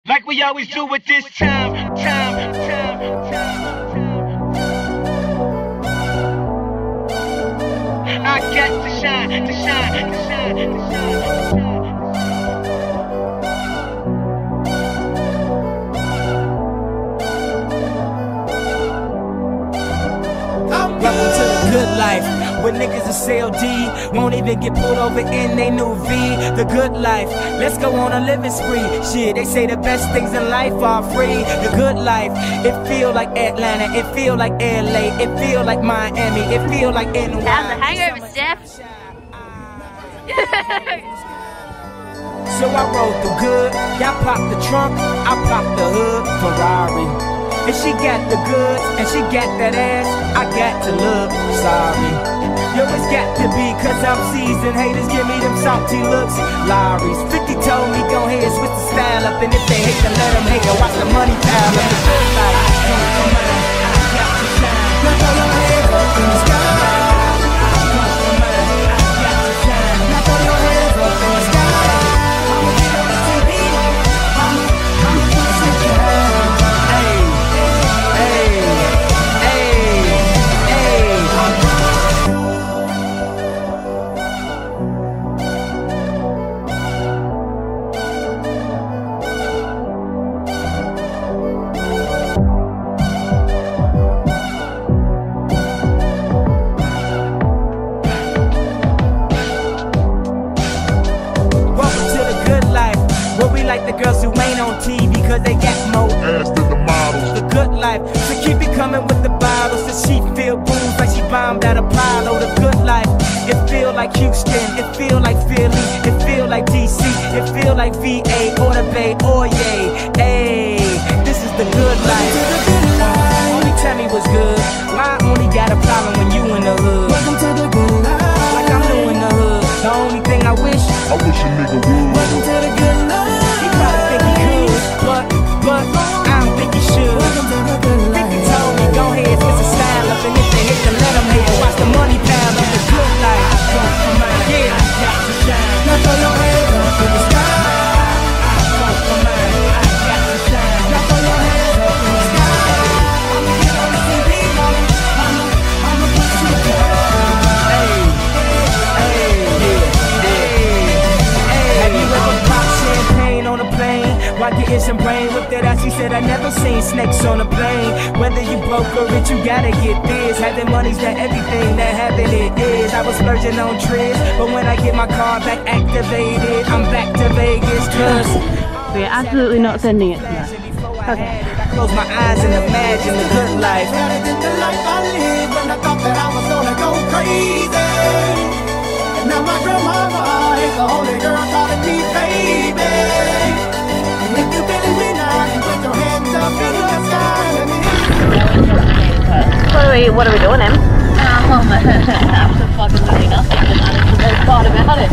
Like we always do at this time. I got to shine, to shine, to shine, to shine. Welcome to the good life, where niggas is CLD, won't even get pulled over in they new V. The good life, let's go on a living spree. Shit, they say the best things in life are free. The good life, it feel like Atlanta, it feel like LA, it feel like Miami, it feel like NY. How's the hangover, Steph? So I rode through good, y'all pop the trunk, I pop the hood, Ferrari. And she got the goods, and she got that ass, I got to look sorry. Yo, it's got to be, cause I'm seasoned. Haters give me them salty looks. Lowry's 50 told me, go ahead, switch the style up. And if they hate, then let them hate, and watch the money pile up. The good life, I got to shine. Now throw your hands up in the sky. Now throw your hands up in the sky. I'ma get on the TV. I'ma put some down. Like the girls who ain't on TV cause they got more ass than the models. The good life, so keep it coming with the bottles. So she feel booze like she bombed at Apollo. The good life, it feel like Houston, it feel like Philly, it feel like DC, it feel like VA or the Bay or yay. Hey, this is the good life. Only tell me what's good. Why I only got a problem when you in the hood? Welcome to the good life. Like I'm new in the hood. The only thing I wish a nigga would. Welcome to the good life. But I don't think you should. 50 told me, go ahead, switch the style up. And if they hate, then let them hate. And watch the money pile up. The good life, yeah. Now throw your hands up in the sky. Now throw your hands up in the sky. I'ma get on the TV, I'ma put you down. Have you ever popped champagne on a plane? While getting some brain with that ass, she said I never seen snakes on a plane. Whether you broke or rich, you gotta get this. Having money's not everything, that having it is. I was splurging on trips, but when I get my car back activated, I'm back to Vegas, cause we're absolutely not sending it to her. Okay. I close my eyes and imagine the good life. Better than the life I lived when I thought that I was gonna go crazy. And now my grandmama is the only girl calling me baby. If you feeling me now, you put your hands up in the sky. What are we doing, Em? Absolutely nothing. That is the best part about it.